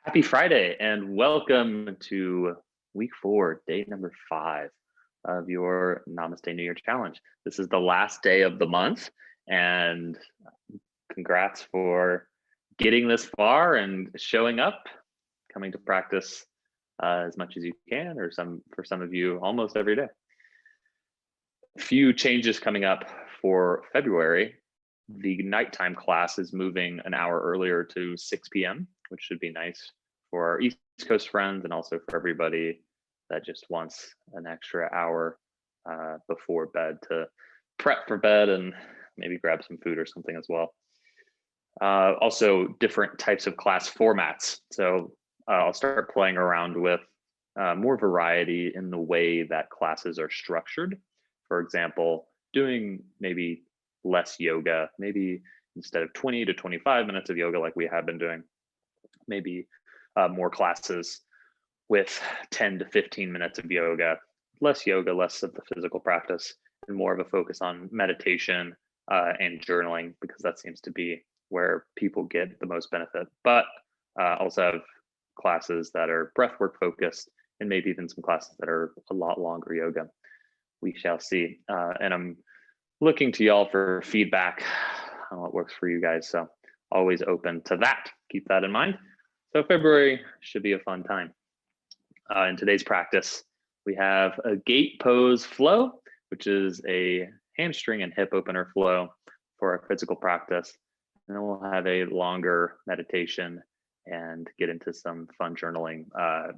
Happy Friday and welcome to week 4, day number 5 of your Namaste New Year Challenge. This is the last day of the month, and congrats for getting this far and showing up, coming to practice as much as you can, or for some of you almost every day. A few changes coming up for February. The nighttime class is moving an hour earlier to 6 p.m., which should be nice for our East Coast friends and also for everybody that just wants an extra hour before bed to prep for bed and maybe grab some food or something as well. Also, different types of class formats. So I'll start playing around with more variety in the way that classes are structured. For example, doing maybe less yoga, maybe instead of 20 to 25 minutes of yoga like we have been doing, maybe more classes with 10 to 15 minutes of yoga, less of the physical practice, and more of a focus on meditation and journaling, because that seems to be where people get the most benefit. But also have classes that are breathwork focused, and maybe even some classes that are a lot longer yoga. We shall see. And I'm looking to y'all for feedback on what works for you guys. So always open to that. Keep that in mind. So February should be a fun time. In today's practice, we have a gate pose flow, which is a hamstring and hip opener flow for our physical practice. And then we'll have a longer meditation and get into some fun journaling,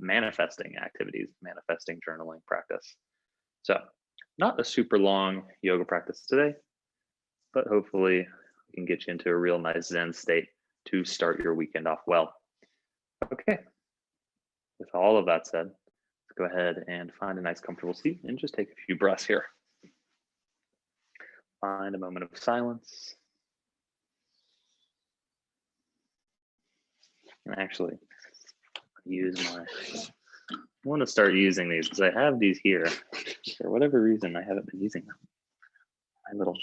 manifesting activities, manifesting journaling practice. So not a super long yoga practice today, but hopefully we can get you into a real nice Zen state to start your weekend off well. Okay, with all of that said, let's go ahead and find a nice comfortable seat and just take a few breaths here. Find a moment of silence. And actually I want to start using these because I have these here. For whatever reason, I haven't been using them. My little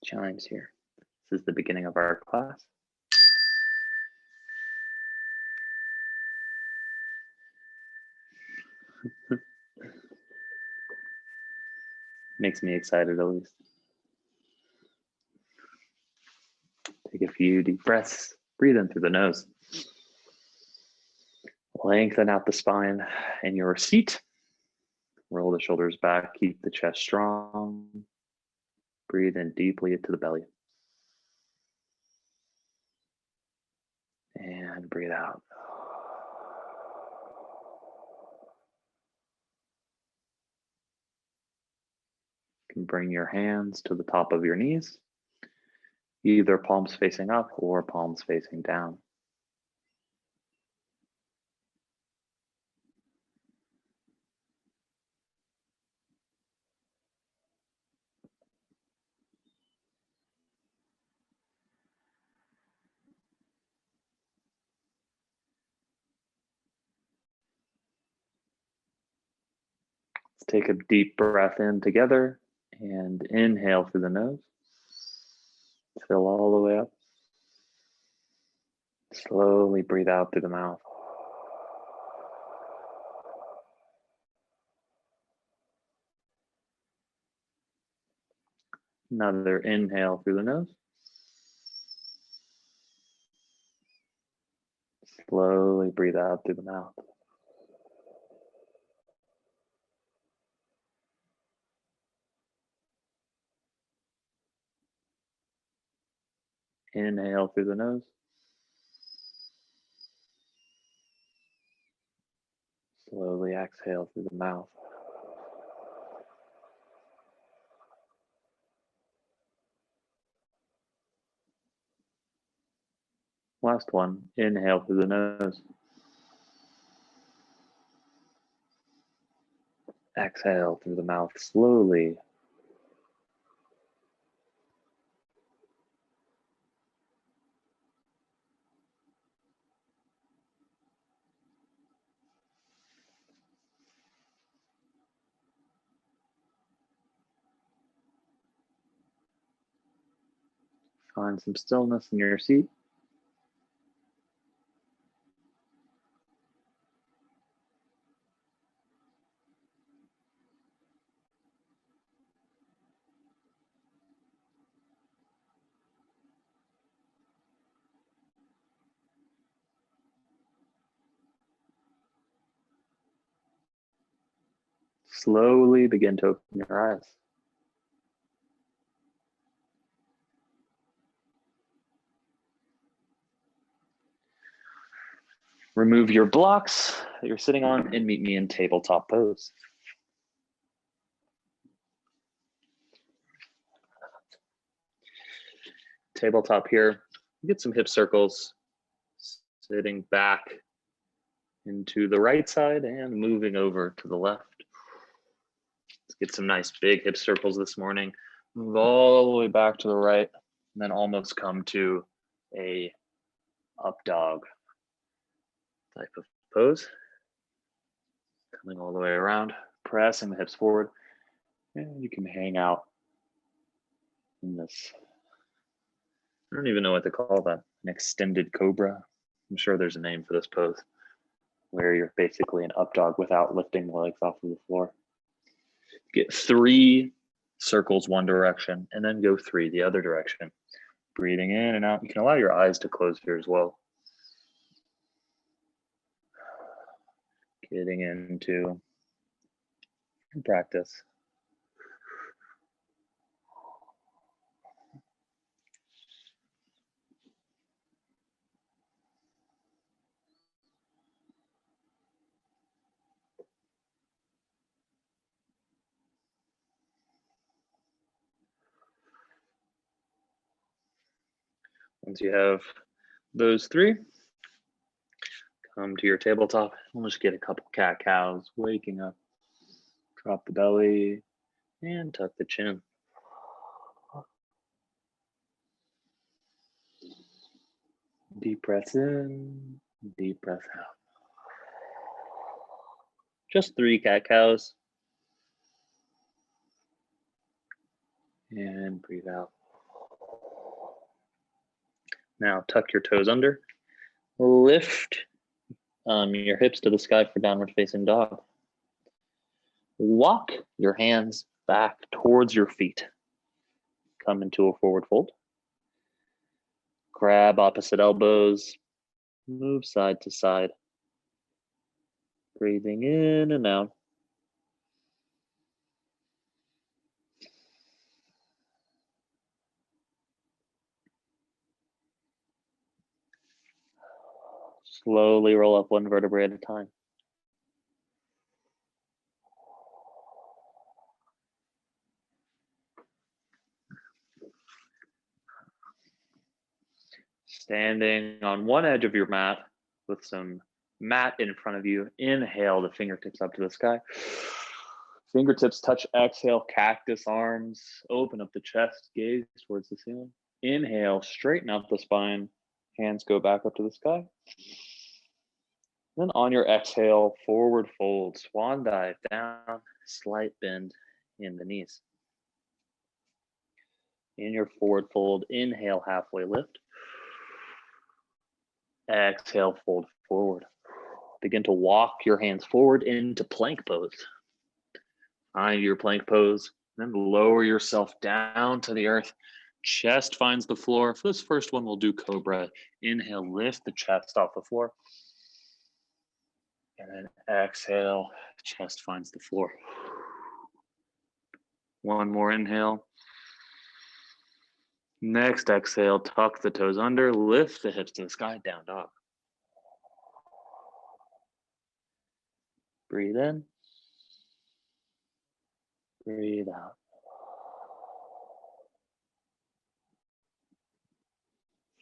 chimes here. This is the beginning of our class. Makes me excited, at least. Take a few deep breaths. Breathe in through the nose. Lengthen out the spine in your seat. Roll the shoulders back. Keep the chest strong. Breathe in deeply into the belly. And breathe out. You can bring your hands to the top of your knees, either palms facing up or palms facing down. Let's take a deep breath in together and inhale through the nose. Fill all the way up. Slowly breathe out through the mouth. Another inhale through the nose. Slowly breathe out through the mouth. Inhale through the nose. Slowly exhale through the mouth. Last one, inhale through the nose. Exhale through the mouth slowly. Find some stillness in your seat. Slowly begin to open your eyes. Remove your blocks that you're sitting on and meet me in tabletop pose. Tabletop here, get some hip circles, sitting back into the right side and moving over to the left. Let's get some nice big hip circles this morning. Move all the way back to the right, and then almost come to a up dog type of pose. Coming all the way around, pressing the hips forward, and you can hang out in this, I don't even know what to call that, an extended cobra. I'm sure there's a name for this pose, where you're basically an up dog without lifting the legs off of the floor. Get 3 circles one direction, and then go 3 the other direction. Breathing in and out. You can allow your eyes to close here as well. Getting into practice. Once you have those 3, come to your tabletop. We'll just get a couple cat-cows, waking up. Drop the belly and tuck the chin. Deep breaths in, deep breath out. Just 3 cat-cows. And breathe out. Now tuck your toes under. Lift your hips to the sky for downward facing dog. Walk your hands back towards your feet. Come into a forward fold. Grab opposite elbows. Move side to side. Breathing in and out. Slowly roll up one vertebrae at a time. Standing on one edge of your mat with some mat in front of you. Inhale the fingertips up to the sky. Fingertips touch, exhale, cactus arms. Open up the chest, gaze towards the ceiling. Inhale, straighten out the spine. Hands go back up to the sky. Then on your exhale, forward fold, swan dive down, slight bend in the knees. In your forward fold, inhale, halfway lift. Exhale, fold forward. Begin to walk your hands forward into plank pose. Find your plank pose, then lower yourself down to the earth. Chest finds the floor. For this first one, we'll do cobra. Inhale, lift the chest off the floor. And then exhale, chest finds the floor. One more inhale. Next exhale, tuck the toes under, lift the hips to the sky, down dog. Breathe in. Breathe out.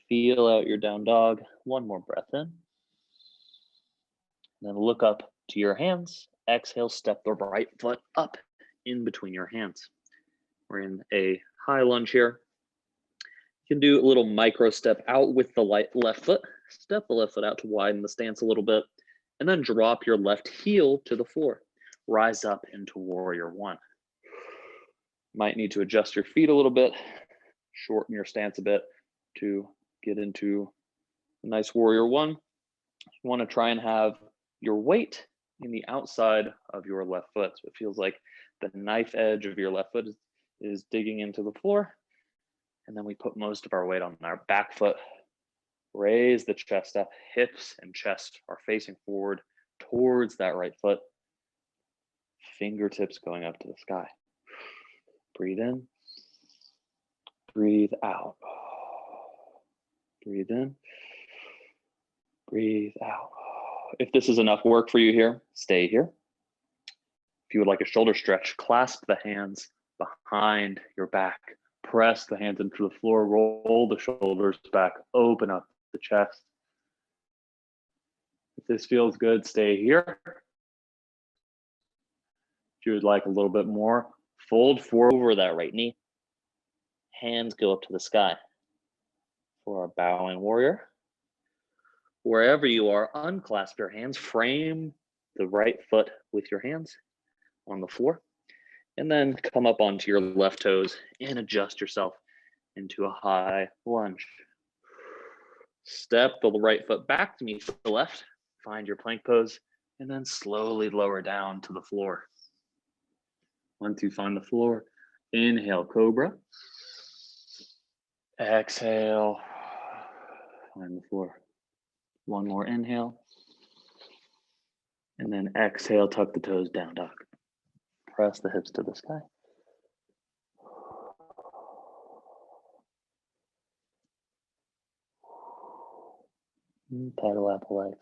Feel out your down dog. One more breath in. Then look up to your hands. Exhale, step the right foot up in between your hands. We're in a high lunge here. You can do a little micro step out with the left foot. Step the left foot out to widen the stance a little bit. And then drop your left heel to the floor. Rise up into warrior one. Might need to adjust your feet a little bit. Shorten your stance a bit to get into a nice warrior one. You want to try and have your weight in the outside of your left foot. So it feels like the knife edge of your left foot is digging into the floor. And then we put most of our weight on our back foot. Raise the chest up, hips and chest are facing forward towards that right foot. fingertips going up to the sky. Breathe in, breathe out. Breathe in, breathe out. If this is enough work for you here, stay here. If you would like a shoulder stretch, clasp the hands behind your back. Press the hands into the floor, roll the shoulders back, open up the chest. If this feels good, stay here. If you would like a little bit more, fold forward over that right knee. Hands go up to the sky for a bowing warrior. Wherever you are, unclasp your hands, frame the right foot with your hands on the floor, and then come up onto your left toes and adjust yourself into a high lunge. Step the right foot back to meet the left, find your plank pose, and then slowly lower down to the floor. Once you find the floor, inhale, cobra. Exhale, find the floor. One more inhale. And then exhale, tuck the toes down, dog. Press the hips to the sky. Pedal out the legs.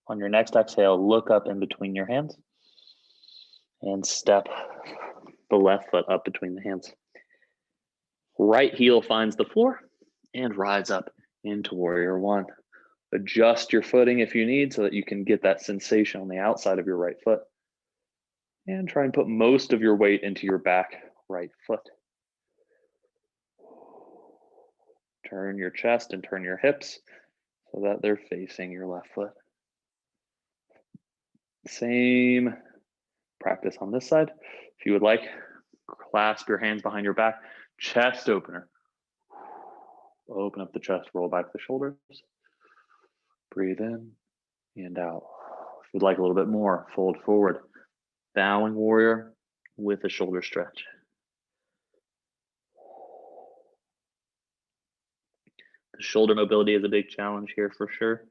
On your next exhale, look up in between your hands and step the left foot up between the hands. Right heel finds the floor and rides up into warrior one. Adjust your footing if you need so that you can get that sensation on the outside of your right foot. And try and put most of your weight into your back right foot. Turn your chest and turn your hips so that they're facing your left foot. Same practice on this side. If you would like, clasp your hands behind your back, chest opener. Open up the chest, roll back the shoulders. Breathe in and out. If you'd like a little bit more, fold forward. Bowing warrior with a shoulder stretch. The shoulder mobility is a big challenge here for sure.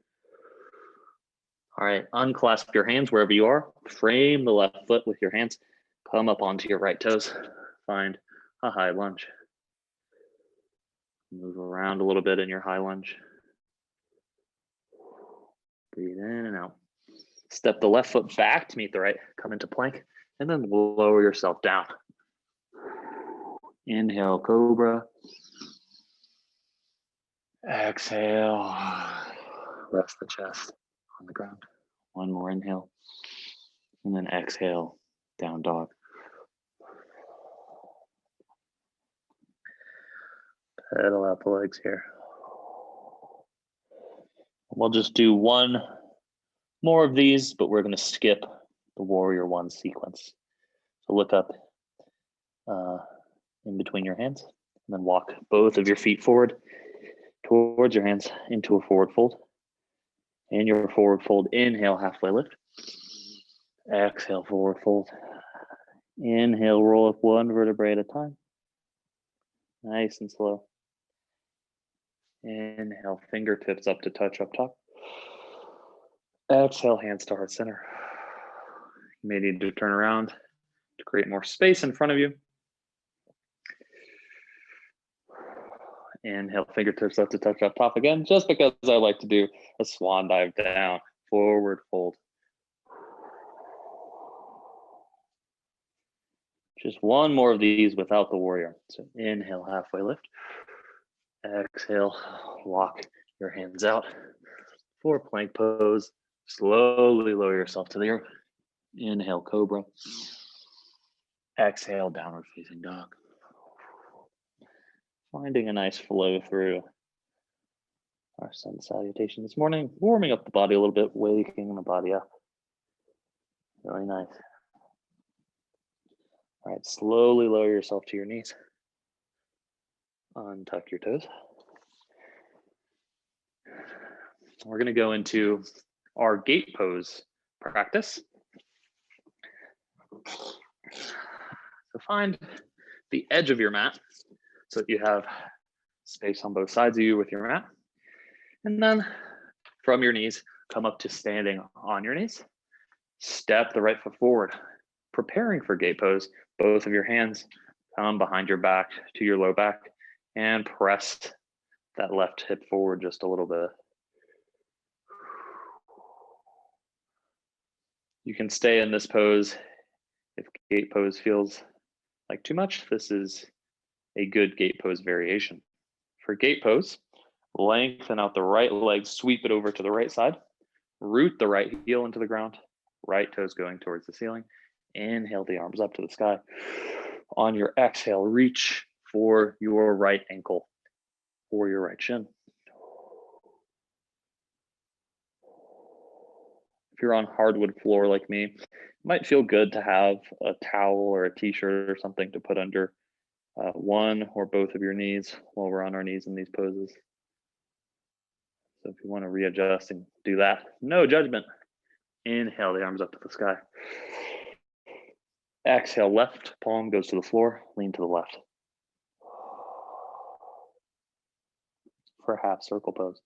All right, unclasp your hands wherever you are. Frame the left foot with your hands. Come up onto your right toes. Find a high lunge. Move around a little bit in your high lunge. Breathe in and out. Step the left foot back to meet the right. Come into plank and then lower yourself down. Inhale, cobra. Exhale. Rest the chest on the ground. One more inhale. And then exhale, down dog. Pedal out the legs here. We'll just do one more of these, but we're going to skip the warrior one sequence. So look up in between your hands, and then walk both of your feet forward towards your hands into a forward fold. In your forward fold, inhale, halfway lift. Exhale, forward fold. Inhale, roll up one vertebrae at a time. Nice and slow. Inhale, fingertips up to touch up top. Exhale, hands to heart center. You may need to turn around to create more space in front of you. Inhale, fingertips up to touch up top again, just because I like to do a swan dive down, forward fold. Just one more of these without the warrior. So inhale, halfway lift. Exhale, lock your hands out for plank pose. Slowly lower yourself to the earth. Inhale, cobra. Exhale, downward facing dog. Finding a nice flow through our sun salutation this morning. Warming up the body a little bit, waking the body up. Really nice. All right, slowly lower yourself to your knees. Untuck your toes. We're going to go into our gate pose practice. So find the edge of your mat so that you have space on both sides of you with your mat. And then from your knees, come up to standing on your knees. Step the right foot forward, preparing for gate pose. Both of your hands come behind your back to your low back and press that left hip forward just a little bit. You can stay in this pose if gate pose feels like too much. This is a good gate pose variation. For gate pose, lengthen out the right leg, sweep it over to the right side, root the right heel into the ground, right toes going towards the ceiling. Inhale the arms up to the sky. On your exhale, reach for your right ankle or your right shin. If you're on hardwood floor like me, it might feel good to have a towel or a t-shirt or something to put under one or both of your knees while we're on our knees in these poses. So if you want to readjust and do that, no judgment. Inhale the arms up to the sky. Exhale, left palm goes to the floor, lean to the left. For a half circle pose.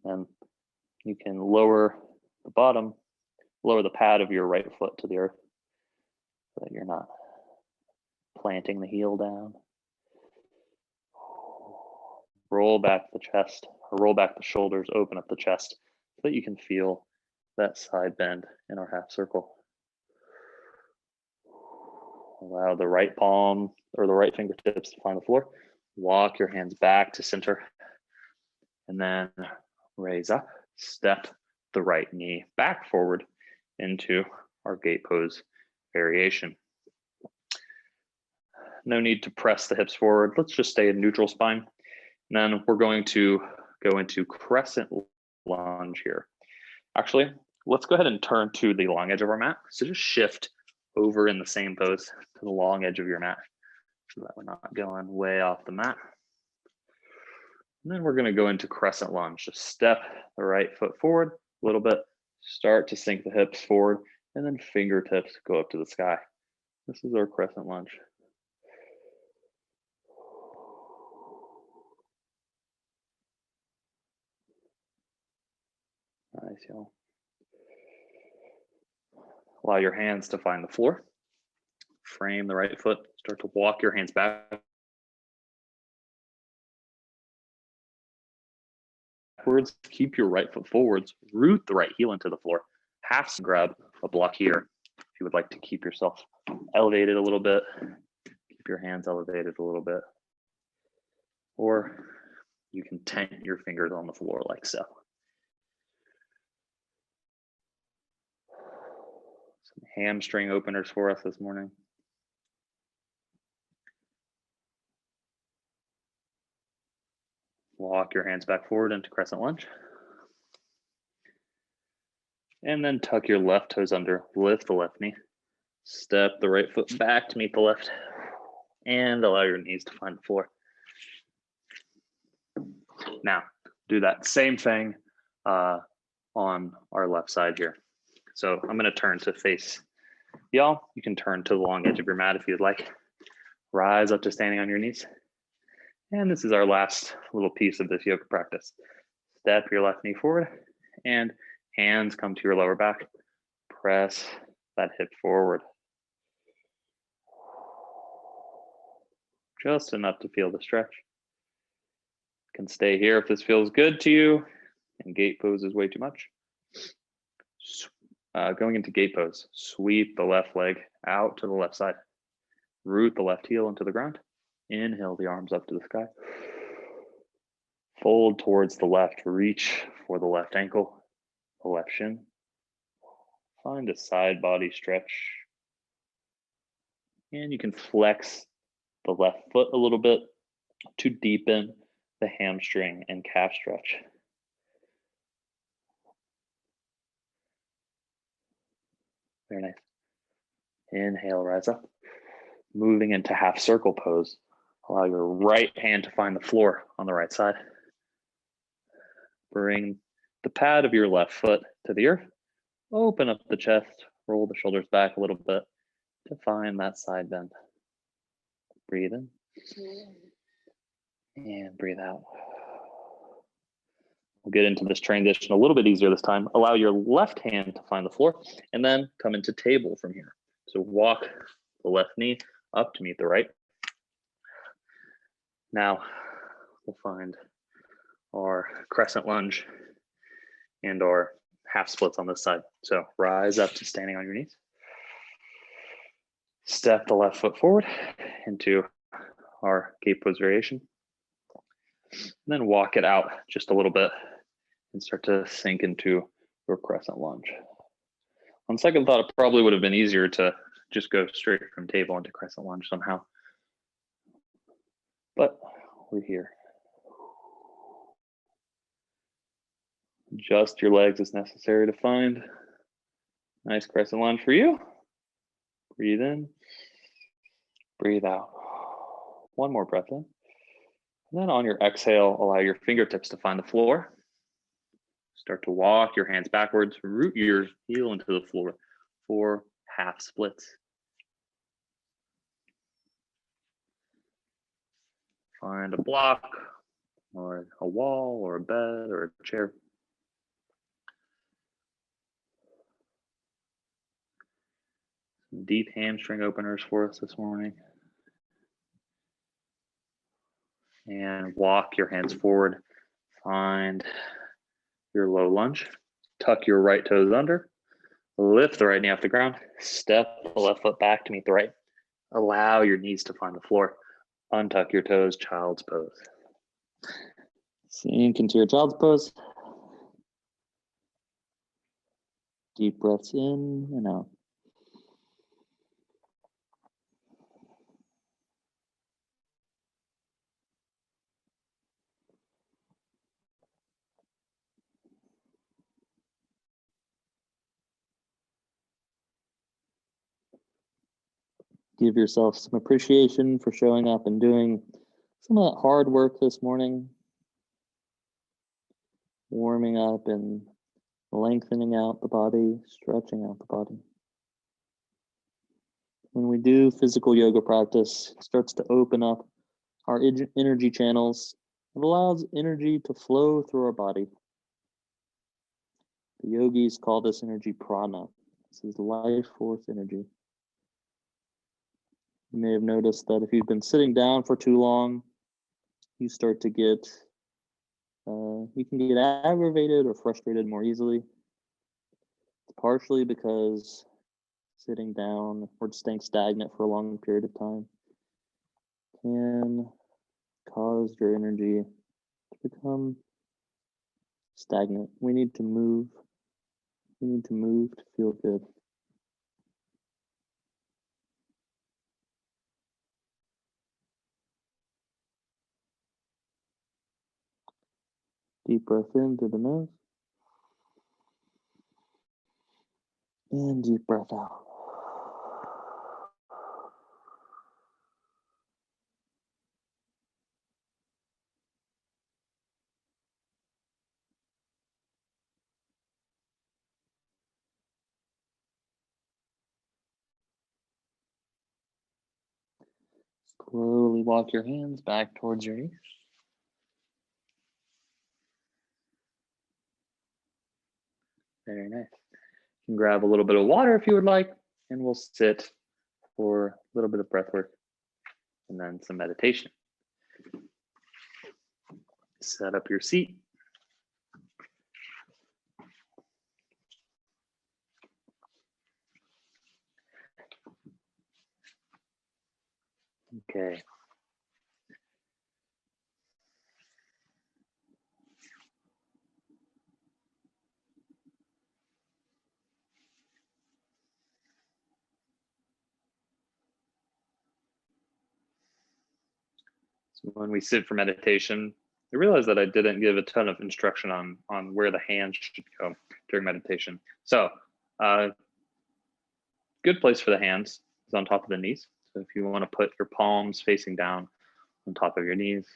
And you can lower the bottom, lower the pad of your right foot to the earth so that you're not planting the heel down. Roll back the chest, or roll back the shoulders, open up the chest so that you can feel that side bend in our half circle. Allow the right palm or the right fingertips to find the floor. Walk your hands back to center and then raise up, step the right knee back forward into our gate pose variation. No need to press the hips forward. Let's just stay in neutral spine. And then we're going to go into crescent lunge here. Actually, let's go ahead and turn to the long edge of our mat. So just shift over in the same pose to the long edge of your mat so that we're not going way off the mat. And then we're going to go into crescent lunge. Just step the right foot forward a little bit, start to sink the hips forward, and then fingertips go up to the sky. This is our crescent lunge. Nice, y'all. Allow your hands to find the floor. Frame the right foot. Start to walk your hands back. Backwards. Keep your right foot forwards. Root the right heel into the floor. Half grab a block here. If you would like to keep yourself elevated a little bit, keep your hands elevated a little bit. Or you can tent your fingers on the floor like so. Some hamstring openers for us this morning. Walk your hands back forward into crescent lunge. And then tuck your left toes under, lift the left knee. Step the right foot back to meet the left. And allow your knees to find the floor. Now, do that same thing on our left side here. So I'm gonna turn to face y'all. You can turn to the long edge of your mat if you'd like. Rise up to standing on your knees. And this is our last little piece of this yoga practice. Step your left knee forward and hands come to your lower back. Press that hip forward. Just enough to feel the stretch. You can stay here if this feels good to you and gate pose is way too much. Going into gate pose, sweep the left leg out to the left side. Root the left heel into the ground. Inhale the arms up to the sky. Fold towards the left, reach for the left ankle, the left shin. Find a side body stretch. And you can flex the left foot a little bit to deepen the hamstring and calf stretch. Very nice. Inhale, rise up. Moving into half circle pose. Allow your right hand to find the floor on the right side. Bring the pad of your left foot to the earth. Open up the chest, roll the shoulders back a little bit to find that side bend. Breathe in and breathe out. We'll get into this transition a little bit easier this time. Allow your left hand to find the floor and then come into table from here. So walk the left knee up to meet the right. Now we'll find our crescent lunge and our half splits on this side. So rise up to standing on your knees. Step the left foot forward into our gate pose variation. And then walk it out just a little bit and start to sink into your crescent lunge. On second thought, it probably would have been easier to just go straight from table into crescent lunge somehow. But we're here. Adjust your legs as necessary to find nice crescent lunge for you. Breathe in, breathe out. One more breath in. And then on your exhale, allow your fingertips to find the floor. Start to walk your hands backwards, root your heel into the floor for half splits. Find a block or a wall or a bed or a chair. Some deep hamstring openers for us this morning. And walk your hands forward. Find your low lunge. Tuck your right toes under. Lift the right knee off the ground. Step the left foot back to meet the right. Allow your knees to find the floor. Untuck your toes, child's pose. Sink into your child's pose. Deep breaths in and out. Give yourself some appreciation for showing up and doing some of that hard work this morning. Warming up and lengthening out the body, stretching out the body. When we do physical yoga practice, it starts to open up our energy channels. It allows energy to flow through our body. The yogis call this energy prana. This is life force energy. You may have noticed that if you've been sitting down for too long, you start to get, you can get aggravated or frustrated more easily. It's partially because sitting down or staying stagnant for a long period of time can cause your energy to become stagnant. We need to move. We need to move to feel good. Deep breath in through the nose. And deep breath out. Slowly walk your hands back towards your knees. Very nice. You can grab a little bit of water if you would like, and we'll sit for a little bit of breath work and then some meditation. Set up your seat. Okay. So when we sit for meditation, I realized that I didn't give a ton of instruction on where the hands should go during meditation. So good place for the hands is on top of the knees. So if you want to put your palms facing down on top of your knees,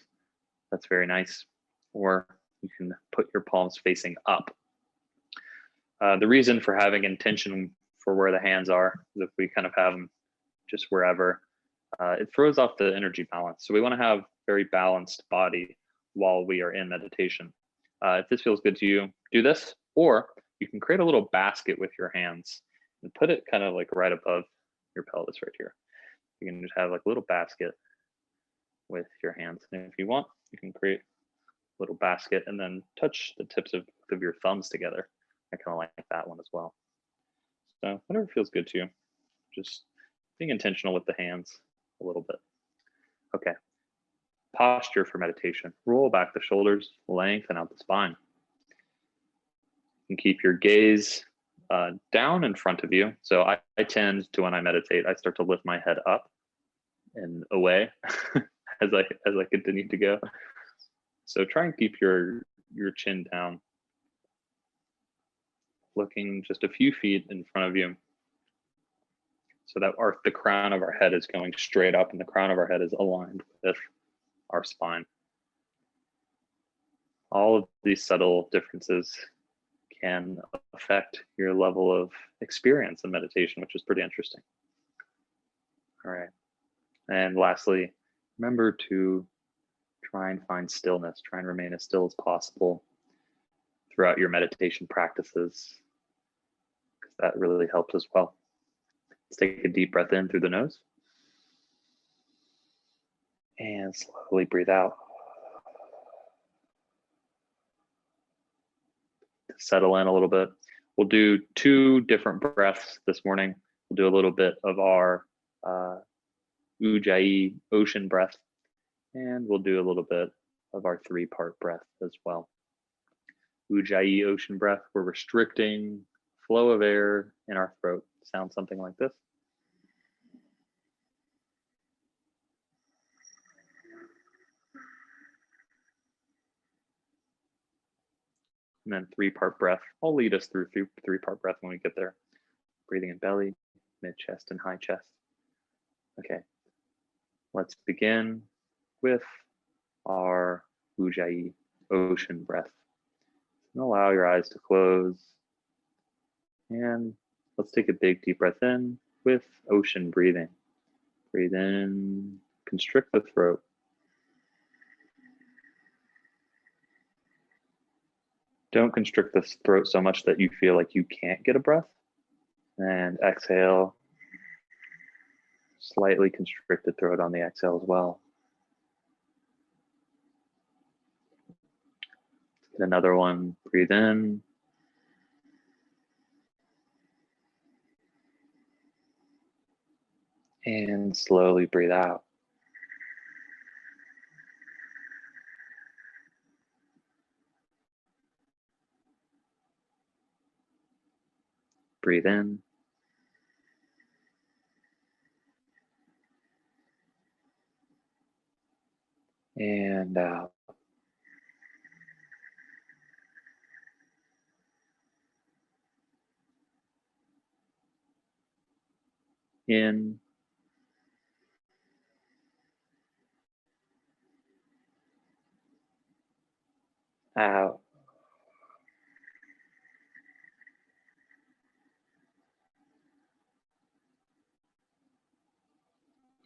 that's very nice. Or you can put your palms facing up. The reason for having intention for where the hands are is if we kind of have them just wherever, it throws off the energy balance. So we want to have very balanced body while we are in meditation. If this feels good to you, do this, or you can create a little basket with your hands and put it kind of like right above your pelvis right here. You can just have like a little basket with your hands. And if you want, you can create a little basket and then touch the tips of your thumbs together. I kind of like that one as well. So whatever feels good to you, just being intentional with the hands a little bit. Okay, posture for meditation. Roll back the shoulders, lengthen out the spine. You can keep your gaze down in front of you. So I tend to, when I meditate, I start to lift my head up and away as I continue to go. So try and keep your chin down, looking just a few feet in front of you, so that the crown of our head is going straight up and the crown of our head is aligned with our spine. All of these subtle differences can affect your level of experience in meditation, which is pretty interesting. All right. And lastly, remember to try and find stillness, try and remain as still as possible throughout your meditation practices, because that really helps as well. Let's take a deep breath in through the nose and slowly breathe out. To settle in a little bit, we'll do 2 different breaths this morning. We'll do a little bit of our Ujjayi ocean breath, and we'll do a little bit of our 3-part breath as well. Ujjayi ocean breath, we're restricting flow of air in our throat. Sounds something like this. And then 3-part breath. I'll lead us through 3-part breath when we get there. Breathing in belly, mid chest, and high chest. Okay, let's begin with our Ujjayi ocean breath. And allow your eyes to close. And let's take a big deep breath in with ocean breathing. Breathe in, constrict the throat. Don't constrict the throat so much that you feel like you can't get a breath. And exhale. Slightly constricted throat on the exhale as well. Get another one. Breathe in. And slowly breathe out. Breathe in. And out. In. Out.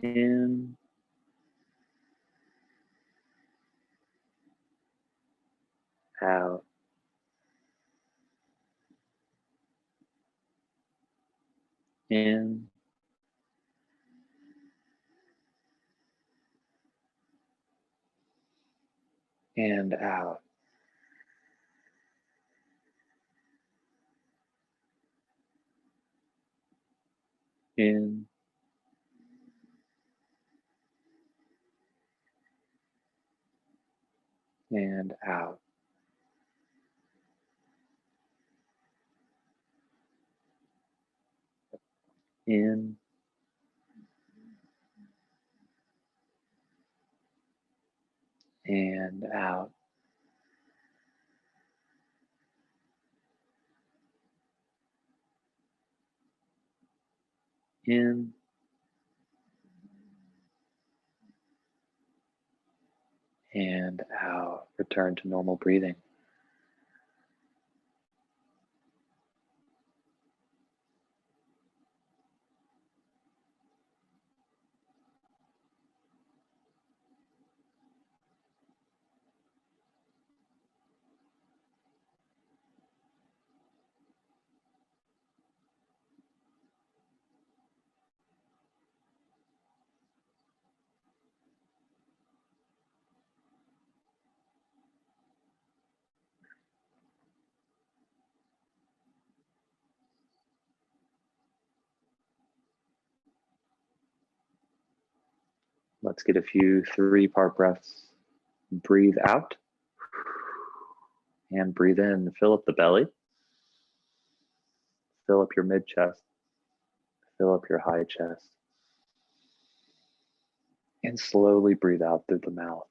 In. Out. In. And out. In. And out. In. And out. In. And out. Return to normal breathing. Let's get a few 3-part breaths. Breathe out and breathe in. Fill up the belly. Fill up your mid chest. Fill up your high chest. And slowly breathe out through the mouth.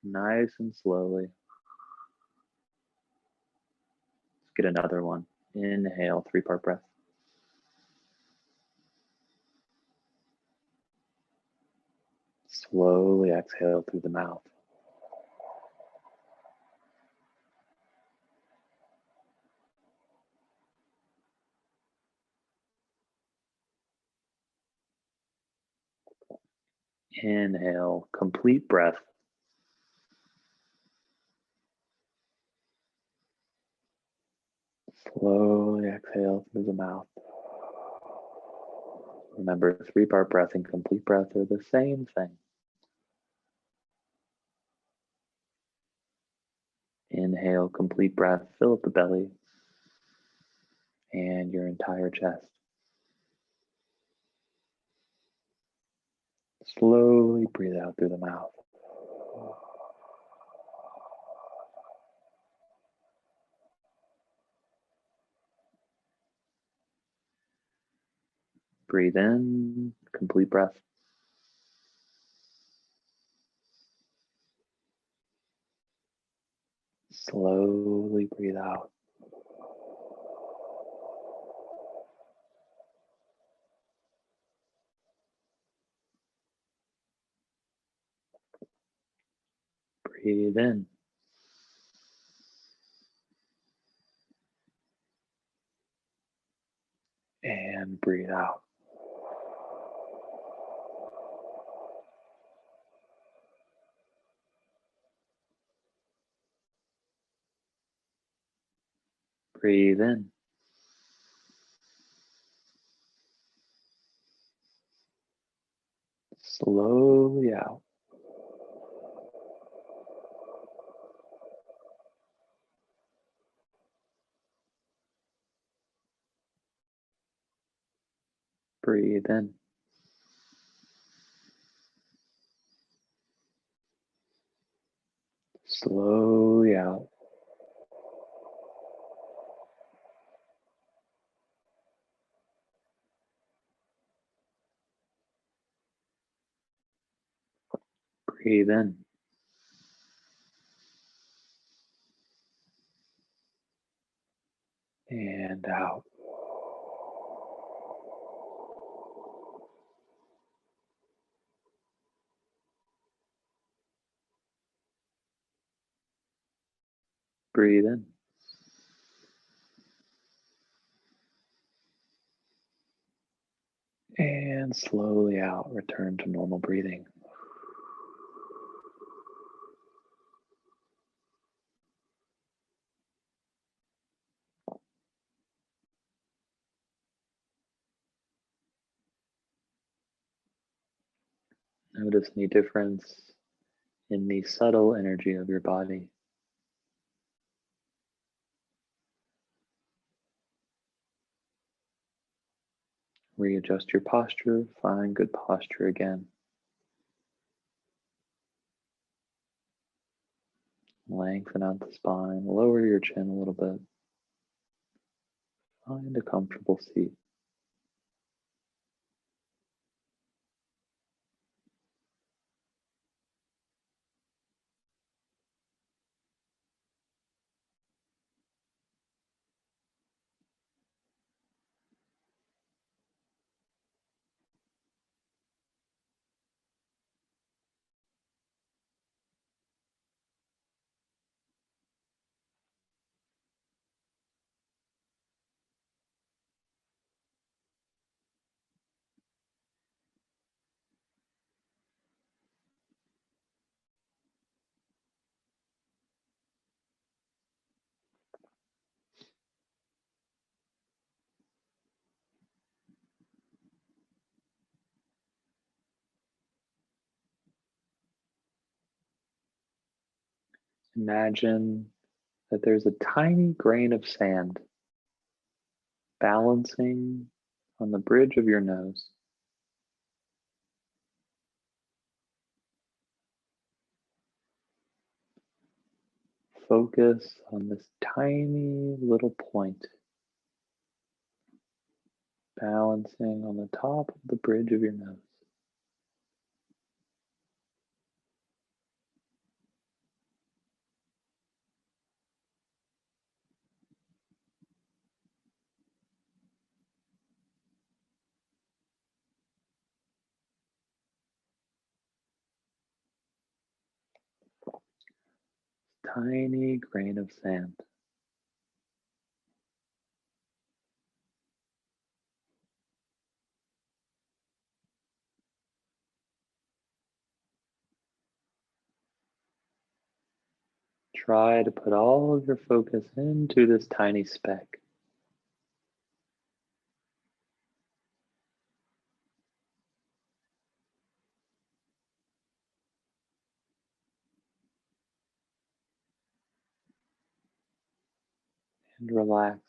Nice and slowly. Let's get another one. Inhale, 3-part breath. Slowly exhale through the mouth. Inhale, complete breath. Slowly exhale through the mouth. Remember, 3-part breath and complete breath are the same thing. Inhale, complete breath, fill up the belly and your entire chest. Slowly breathe out through the mouth. Breathe in, complete breath. Slowly breathe out. Breathe in. And breathe out. Breathe in. Slowly out. Breathe in. Slowly out. Breathe in. And out. Breathe in. And slowly out, return to normal breathing. Notice any difference in the subtle energy of your body. Readjust your posture, find good posture again. Lengthen out the spine, lower your chin a little bit. Find a comfortable seat. Imagine that there's a tiny grain of sand balancing on the bridge of your nose. Focus on this tiny little point, balancing on the top of the bridge of your nose. Tiny grain of sand. Try to put all of your focus into this tiny speck. And relax.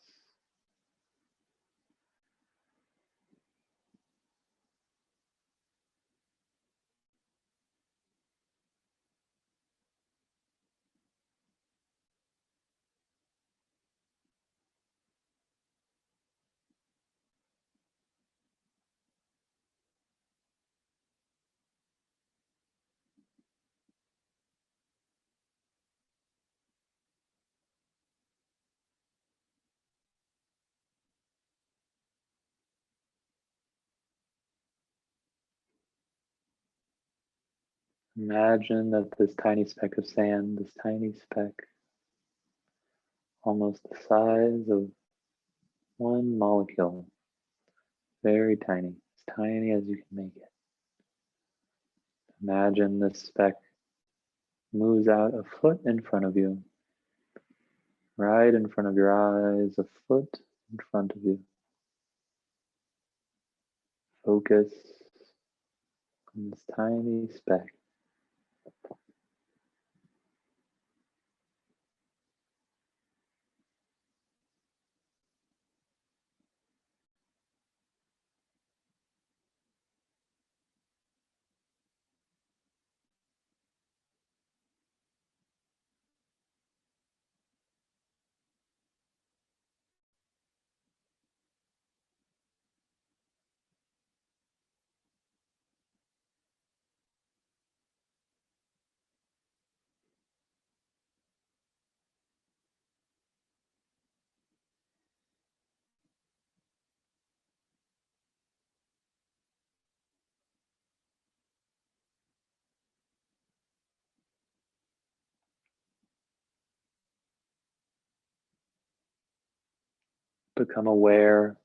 Imagine that this tiny speck of sand, this tiny speck, almost the size of one molecule, very tiny, as tiny as you can make it. Imagine this speck moves out a foot in front of you, right in front of your eyes, a foot in front of you. Focus on this tiny speck. Become aware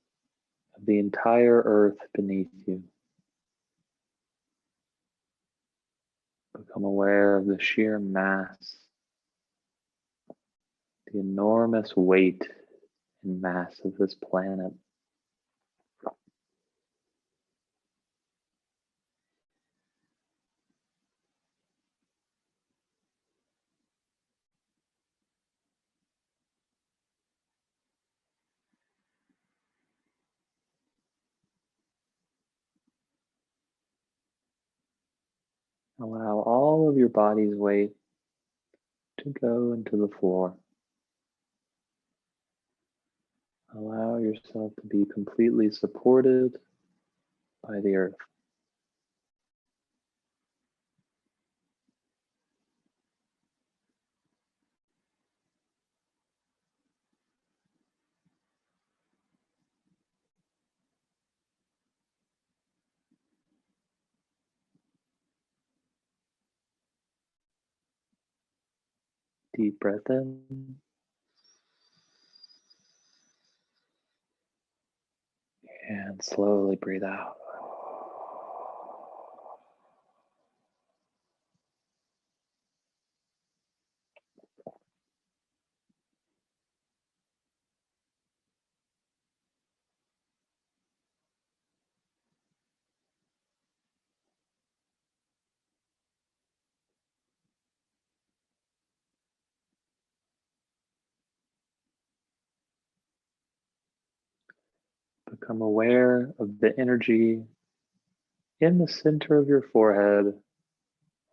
of the entire earth beneath you. Become aware of the sheer mass, the enormous weight and mass of this planet. Allow all of your body's weight to go into the floor. Allow yourself to be completely supported by the earth. Deep breath in and slowly breathe out. Become aware of the energy in the center of your forehead,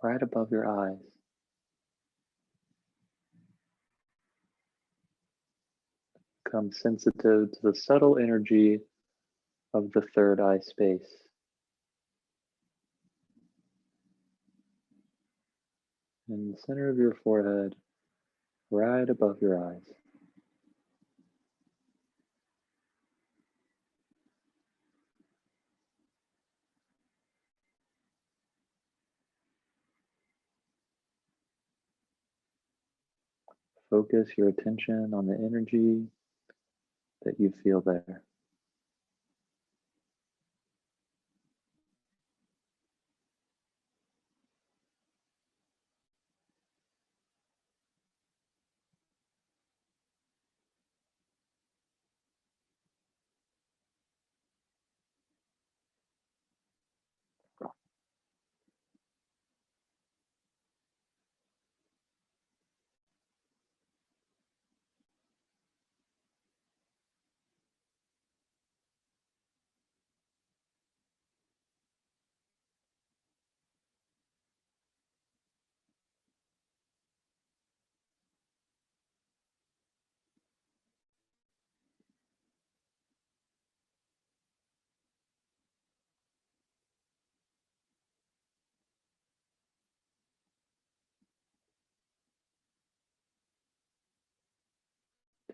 right above your eyes. Become sensitive to the subtle energy of the third eye space. In the center of your forehead, right above your eyes. Focus your attention on the energy that you feel there.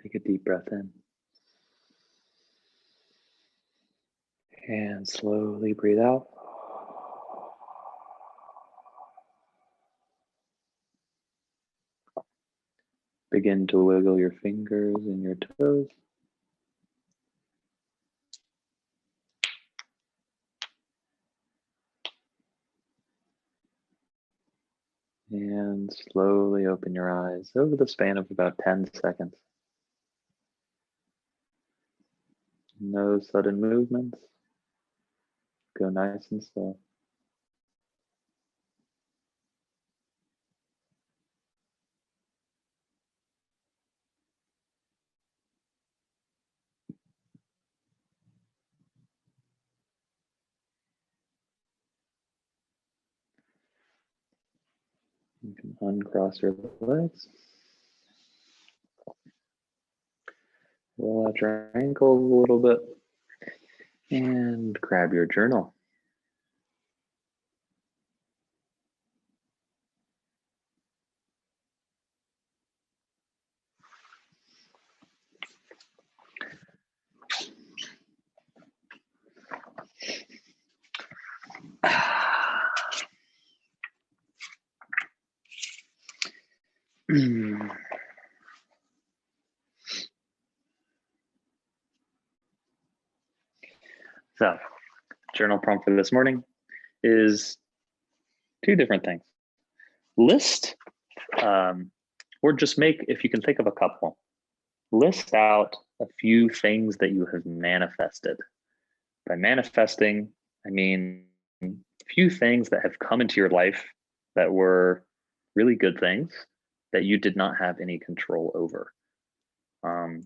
Take a deep breath in. And slowly breathe out. Begin to wiggle your fingers and your toes. And slowly open your eyes over the span of about 10 seconds. No sudden movements. Go nice and slow. You can uncross your legs. Roll out your ankles a little bit. And grab your journal. So, journal prompt for this morning is two different things. List, or just make, if you can think of a couple, list out a few things that you have manifested. By manifesting, I mean a few things that have come into your life that were really good things that you did not have any control over.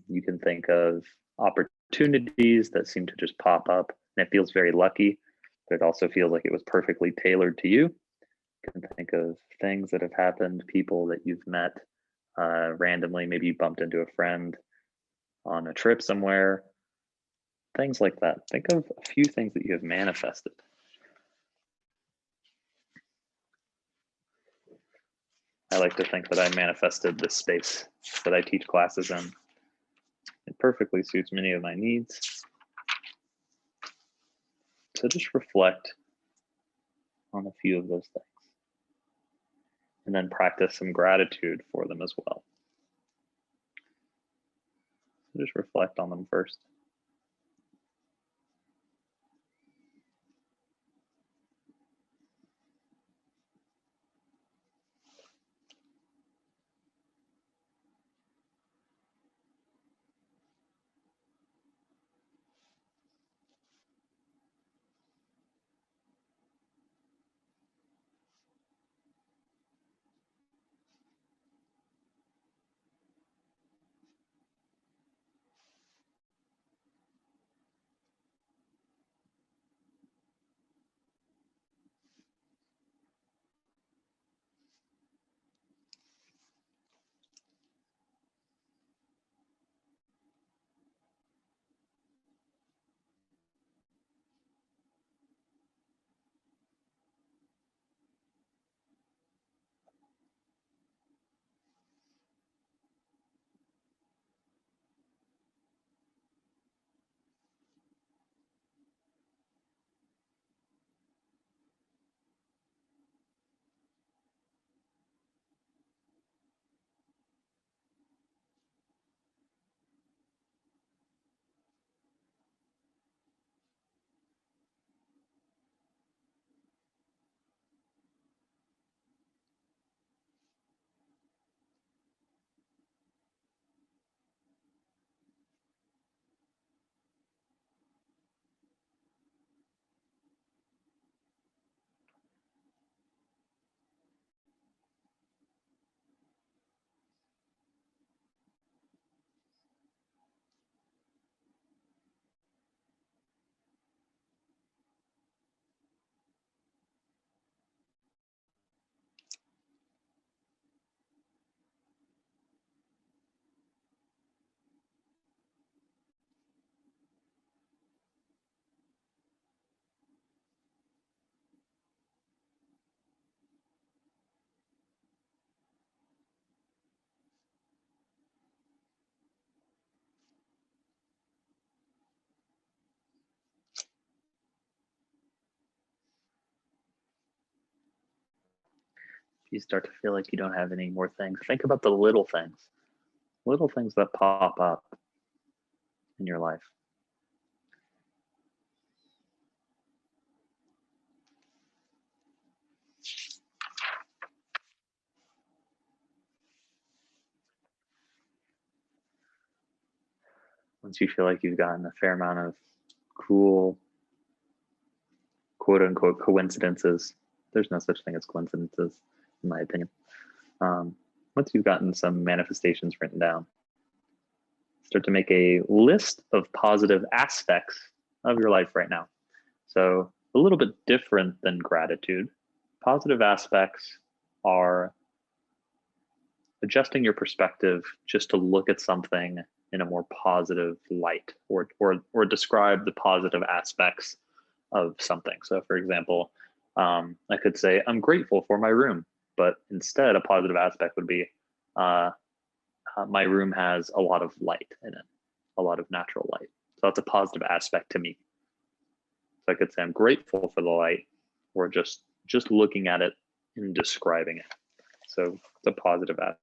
You can think of opportunities that seem to just pop up, and it feels very lucky, but it also feels like it was perfectly tailored to you. You can think of things that have happened, people that you've met randomly. Maybe you bumped into a friend on a trip somewhere, things like that. Think of a few things that you have manifested. I like to think that I manifested this space that I teach classes in. It perfectly suits many of my needs. So just reflect on a few of those things. And then practice some gratitude for them as well. So just reflect on them first. If you start to feel like you don't have any more things, think about the little things that pop up in your life. Once you feel like you've gotten a fair amount of cool, quote unquote, coincidences, there's no such thing as coincidences, in my opinion. Once you've gotten some manifestations written down, start to make a list of positive aspects of your life right now. So a little bit different than gratitude. Positive aspects are adjusting your perspective just to look at something in a more positive light, or describe the positive aspects of something. So for example, I could say, I'm grateful for my room, but instead a positive aspect would be, my room has a lot of light in it, a lot of natural light. So that's a positive aspect to me. So I could say I'm grateful for the light, or just looking at it and describing it. So it's a positive aspect.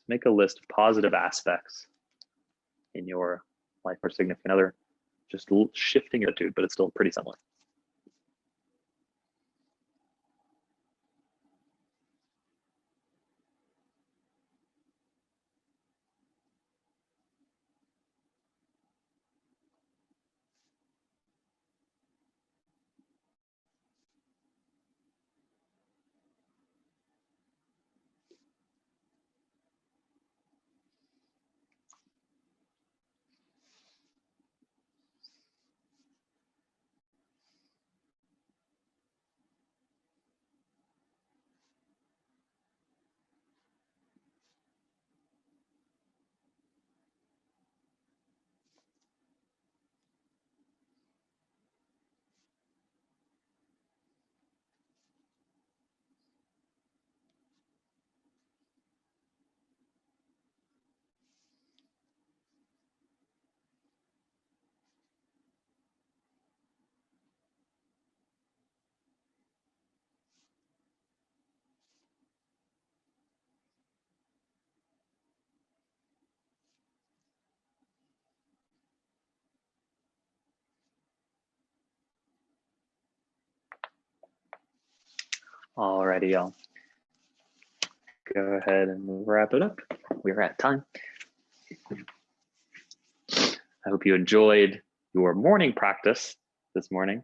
Make a list of positive aspects in your life or significant other, just shifting your attitude, but it's still pretty similar. Alrighty, y'all. Go ahead and wrap it up. We're at time. I hope you enjoyed your morning practice this morning.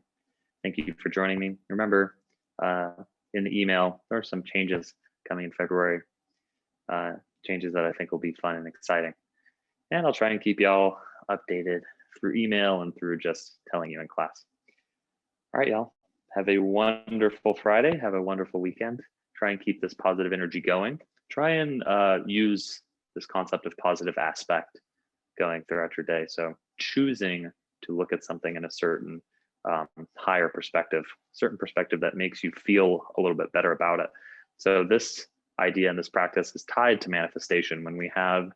Thank you for joining me. Remember, in the email, there are some changes coming in February, changes that I think will be fun and exciting. And I'll try and keep y'all updated through email and through just telling you in class. All right, y'all. Have a wonderful Friday. Have a wonderful weekend. Try and keep this positive energy going. Try and use this concept of positive aspect going throughout your day. So choosing to look at something in a certain higher perspective, certain perspective that makes you feel a little bit better about it. So this idea and this practice is tied to manifestation. When we have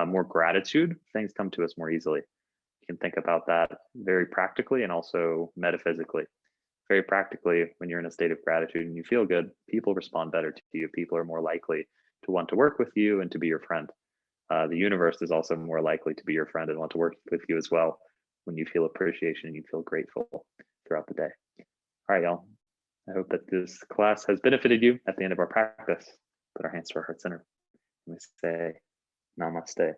more gratitude, things come to us more easily. You can think about that very practically and also metaphysically. Very practically, when you're in a state of gratitude and you feel good, people respond better to you. People are more likely to want to work with you and to be your friend. The universe is also more likely to be your friend and want to work with you as well when you feel appreciation and you feel grateful throughout the day. All right, y'all. I hope that this class has benefited you. At the end of our practice, put our hands to our heart center and we say namaste.